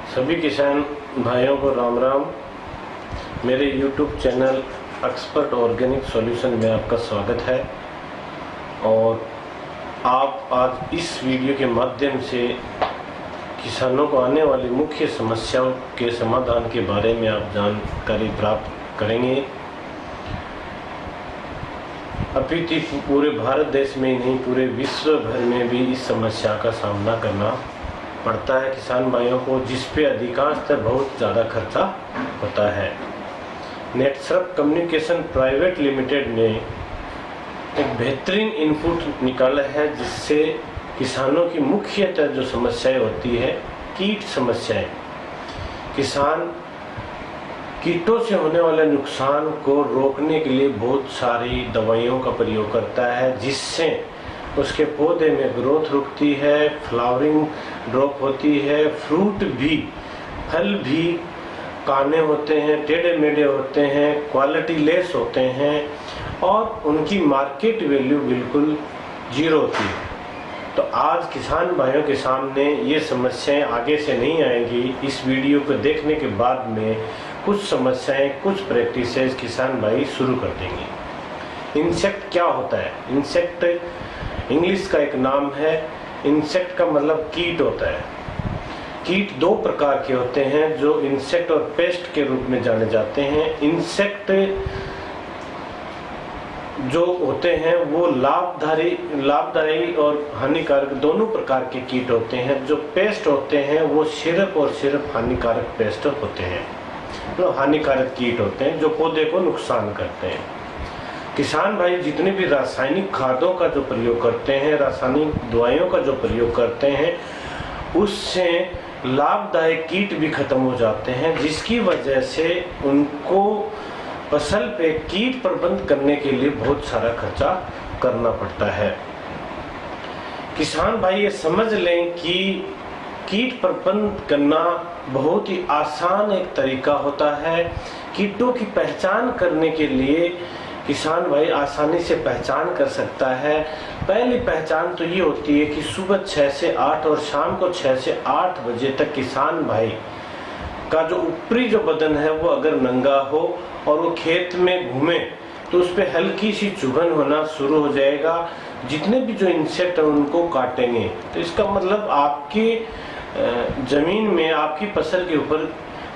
सभी किसान भाइयों को राम राम। मेरे YouTube channel expert organic solution में आपका स्वागत है। और आप आज इस वीडियो के माध्यम से किसानों को आने वाली मुख्य समस्याओं के समाधान के बारे में आप जानकारी प्राप्त करेंगे। अपितु पूरे भारत देश में ही नहीं, पूरे विश्व भर में भी इस समस्या का सामना करना पड़ता है किसान भाइयों को, जिस पे अधिकांशतः बहुत ज़्यादा खर्चा होता है। नेटसर्फ कम्युनिकेशन प्राइवेट लिमिटेड ने एक बेहतरीन इनपुट निकाला है, जिससे किसानों की मुख्यतः जो समस्याएं होती है, कीट समस्याएं, किसान कीटों से होने वाले नुकसान को रोकने के लिए बहुत सारी दवाइयों का प्रयोग करता है, जिससे उसके पौधे में ग्रोथ रुकती है, फ्लावरिंग ड्रॉप होती है, फ्रूट भी, फल भी काने होते हैं, टेढ़े मेढ़े होते हैं, क्वालिटी लेस होते हैं और उनकी मार्केट वैल्यू बिल्कुल जीरो होती है। तो आज किसान भाइयों के सामने ये समस्याएं आगे से नहीं आएंगी। इस वीडियो को देखने के बाद में कुछ समस्याएं, कुछ प्रैक्टिसेस किसान भाई शुरू कर देंगे। इंसेक्ट क्या होता है? इंसेक्ट इंग्लिश का एक नाम है। इंसेक्ट का मतलब कीट होता है। कीट दो प्रकार के होते हैं, जो इंसेक्ट और पेस्ट के रूप में जाने जाते हैं। इंसेक्ट जो होते हैं वो लाभदायी और हानिकारक दोनों प्रकार के कीट होते हैं। जो पेस्ट होते हैं वो सिर्फ और सिर्फ हानिकारक पेस्ट होते हैं, तो हानिकारक कीट होते हैं जो पौधे को नुकसान करते हैं। किसान भाई जितने भी रासायनिक खादों का जो प्रयोग करते हैं, रासायनिक दवाइयों का जो प्रयोग करते हैं, उससे लाभदायक कीट भी खत्म हो जाते हैं, जिसकी वजह से उनको फसल पे कीट प्रबंध करने के लिए बहुत सारा खर्चा करना पड़ता है। किसान भाई ये समझ लें कि कीट प्रबंध करना बहुत ही आसान एक तरीका होता है। कीटों की पहचान करने के लिए किसान भाई आसानी से पहचान कर सकता है। पहली पहचान तो ये होती है कि सुबह 6 से 8 और शाम को 6 से 8 बजे तक किसान भाई का जो ऊपरी जो बदन है वो अगर नंगा हो और वो खेत में घूमे तो उस पर हल्की सी चुभन होना शुरू हो जाएगा। जितने भी जो इंसेक्ट हैं उनको काटेंगे, तो इसका मतलब आपके जमीन में, आपकी फसल के ऊपर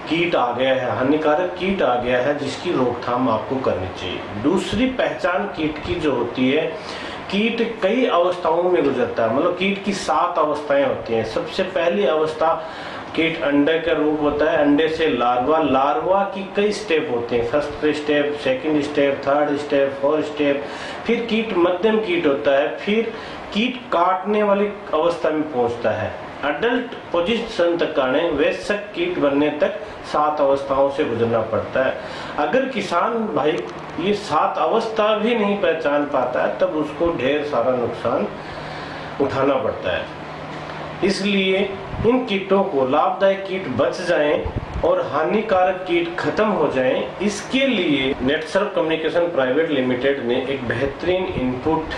कीट आ गया है, हानिकारक कीट आ गया है, जिसकी रोकथाम आपको करनी चाहिए। दूसरी पहचान कीट की जो होती है, कीट कई अवस्थाओं में गुजरता है, मतलब कीट की 7 अवस्थाएं होती हैं। सबसे पहली अवस्था कीट अंडे का रूप होता है, अंडे से लार्वा की कई स्टेप होते हैं, first step, second step, third step, fourth step. फिर कीट मध्यम कीट होता है, फिर कीट काटने वाली अवस्था में पहुंचता है। अडल्ट पोजीशन तक आने, वयस्क कीट बनने तक 7 अवस्थाओं से गुजरना पड़ता है। अगर किसान भाई ये 7 अवस्था भी नहीं पहचान पाता है, तब उसको ढेर सारा नुकसान उठाना पड़ता है। इसलिए इन कीटों को, लाभदायक कीट बच जाएं और हानिकारक कीट खत्म हो जाएं, इसके लिए नेटसर्फ कम्युनिकेशन प्राइवेट लिमिटेड ने एक बेहतरीन इनपुट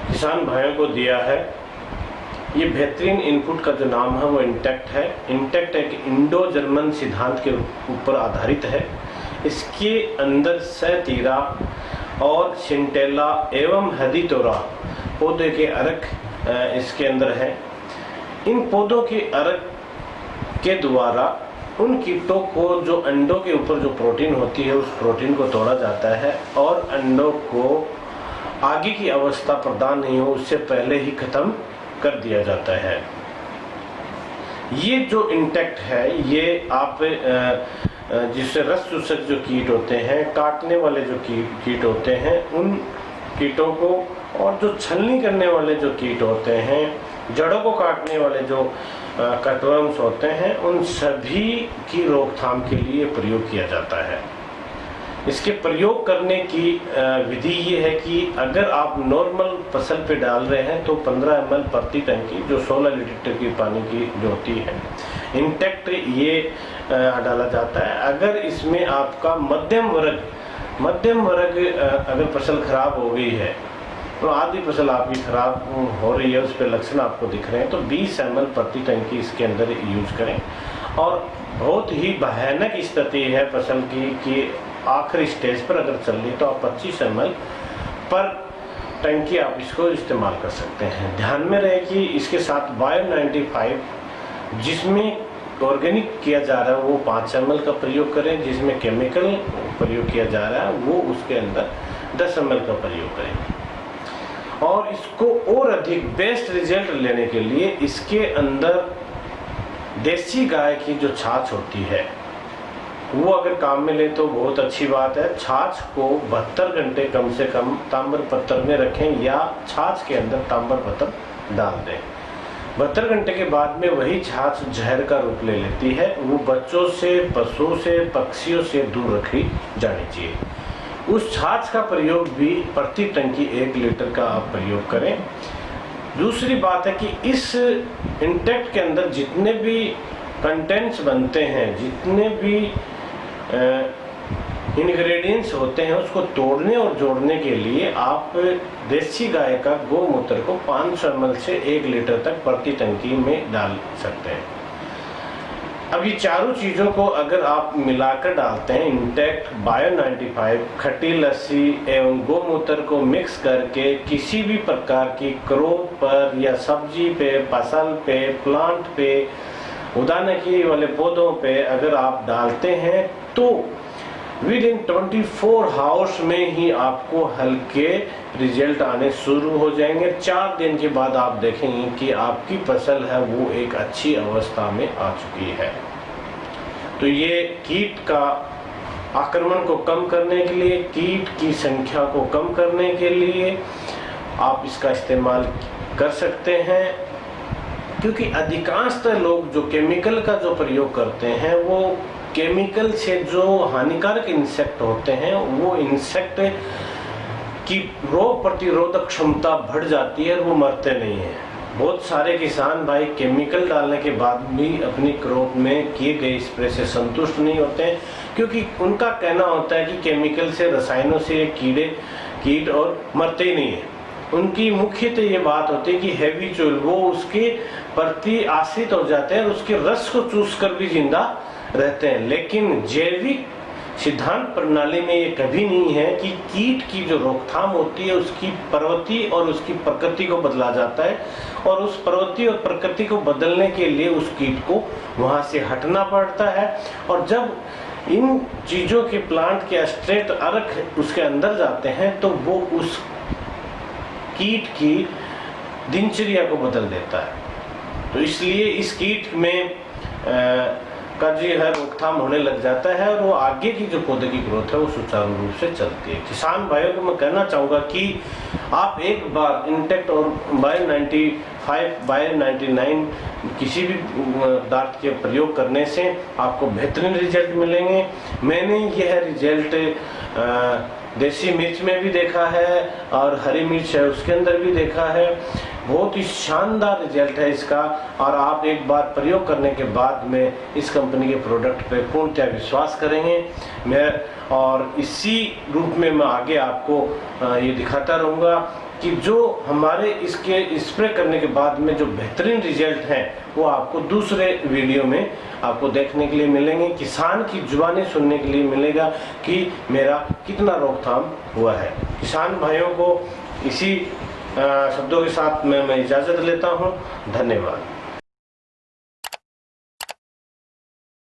किसान भाइयों को दिया है। ये बेहतरीन इनपुट का जो नाम है वो इंटेक्ट है। इंटेक्ट एक इंडो जर्मन सिद्धांत के ऊपर आधारित है। इसके अंदर सहतीरा और सिंटेला एवं हदीतोरा पौधे के अर्क इसके अंदर है। इन पौधों के अर्क के द्वारा उन कीटों को, जो अंडों के ऊपर जो प्रोटीन होती है, उस प्रोटीन को तोड़ा जाता है और अंडों को आगे की अवस्था प्रदान नहीं हो उससे पहले ही खत्म कर दिया जाता है। ये जो इंटेक्ट है, ये आप जिससे रस चूसक जो कीट होते हैं, काटने वाले जो कीट होते हैं, उन कीटों को, और जो छलनी करने वाले जो कीट होते हैं, जड़ों को काटने वाले जो कटवर्म्स होते हैं, उन सभी की रोकथाम के लिए प्रयोग किया जाता है। इसके प्रयोग करने की विधि ये है कि अगर आप नॉर्मल फसल पे डाल रहे हैं तो 15 ml प्रति टंकी, जो 16 लीटर की पानी की जो होती है, इंटेक्ट ये डाला जाता है। अगर इसमें आपका मध्यम वर्ग अगर फसल खराब हो गई है तो आधी फसल आपकी खराब हो रही है, उस पर लक्षण आपको दिख रहे हैं, तो 20 ml प्रति टंकी इसके अंदर यूज करें। और बहुत ही भयानक स्थिति है फसल की कि आखिरी स्टेज पर अगर चल रही तो आप 25 ml पर टंकी आप इसको इस्तेमाल कर सकते हैं। ध्यान में रहे कि इसके साथ बायो 95 जिसमें ऑर्गेनिक किया जा रहा है वो 5 ml का प्रयोग करें, जिसमें केमिकल प्रयोग किया जा रहा है वो उसके अंदर 10 ml का प्रयोग करें। और इसको और अधिक बेस्ट रिजल्ट लेने के लिए इसके अंदर देसी गाय की जो छाछ होती है वो अगर काम में ले तो बहुत अच्छी बात है। छाछ को 72 घंटे कम से कम तांबर पत्र में रखें या छाछ के अंदर तांबर पत्र डाल दें। 72 घंटे के बाद में वही छाछ जहर का रूप ले लेती है। वो बच्चों से, पशुओं से, पक्षियों से दूर रखी जानी चाहिए। उस छाछ का प्रयोग भी प्रति टंकी 1 लीटर का आप प्रयोग करें। दूसरी बात है कि इस इंटेक्ट के अंदर जितने भी कंटेंट्स बनते हैं, जितने भी इंग्रेडिएंट्स होते हैं, उसको तोड़ने और जोड़ने के लिए आप देसी गाय का गोमूत्र को 500 ml से 1 लीटर तक प्रति टंकी में डाल सकते हैं। अब ये चारों चीज़ों को अगर आप मिलाकर डालते हैं, इंटेक्ट, बायो 95, खट्टी लस्सी एवं गोमूत्र को मिक्स करके किसी भी प्रकार की क्रॉप पर या सब्जी पे, फसल पे, प्लांट पे, उदानकी वाले पौधों पे अगर आप डालते हैं तो विद इन 24 आवर्स में ही आपको हल्के रिजल्ट आने शुरू हो जाएंगे। 4 दिन के बाद आप देखेंगे कि आपकी फसल है वो एक अच्छी अवस्था में आ चुकी है। तो ये कीट का आक्रमण को कम करने के लिए, कीट की संख्या को कम करने के लिए आप इसका इस्तेमाल कर सकते हैं। क्योंकि अधिकांशतः लोग जो केमिकल का जो प्रयोग करते हैं वो केमिकल से जो हानिकारक इंसेक्ट होते हैं वो इंसेक्ट की रोग प्रतिरोधक क्षमता बढ़ जाती है और वो मरते नहीं हैं। बहुत सारे किसान भाई केमिकल डालने के बाद भी अपनी क्रॉप में किए गए स्प्रे से संतुष्ट नहीं होते हैं, क्योंकि उनका कहना होता है कि केमिकल से, रसायनों से कीट और मरते ही नहीं है। उनकी मुख्यतः ये बात होती है कि हैवी चूल वो उसके प्रति आश्रित हो जाते हैं और उसके रस को चूस कर भी जिंदा रहते हैं। लेकिन जैविक सिद्धांत प्रणाली में ये कभी नहीं है कि कीट की जो रोकथाम होती है उसकी प्रवृत्ति और उसकी प्रकृति को बदला जाता है, और उस प्रवृत्ति और प्रकृति को बदलने के लिए उस कीट को वहां से हटना पड़ता है। और जब इन चीजों के प्लांट के स्ट्रेट अर्क उसके अंदर जाते हैं तो वो उस कीट की दिनचर्या को बदल देता है। तो इसलिए इस कीट में का जो है रोकथाम होने लग जाता है और वो आगे की जो पौधे की ग्रोथ है वो सुचारू रूप से चलती है। किसान भाइयों को मैं कहना चाहूँगा कि आप एक बार इंटेक्ट और बायो 95, बायो 99 किसी भी पदार्थ के प्रयोग करने से आपको बेहतरीन रिजल्ट मिलेंगे। मैंने यह रिजल्ट देसी मिर्च में भी देखा है और हरी मिर्च है उसके अंदर भी देखा है। बहुत ही शानदार रिजल्ट है इसका, और आप एक बार प्रयोग करने के बाद में इस कंपनी के प्रोडक्ट पे पूर्णतः विश्वास करेंगे। मैं और इसी रूप में मैं आगे आपको ये दिखाता रहूँगा कि जो हमारे इसके स्प्रे करने के बाद में जो बेहतरीन रिजल्ट हैं वो आपको दूसरे वीडियो में आपको देखने के लिए मिलेंगे। किसान की जुबानी सुनने के लिए मिलेगा कि मेरा कितना रोकथाम हुआ है। किसान भाइयों को इसी शब्दों के साथ मैं इजाज़त लेता हूँ। धन्यवाद।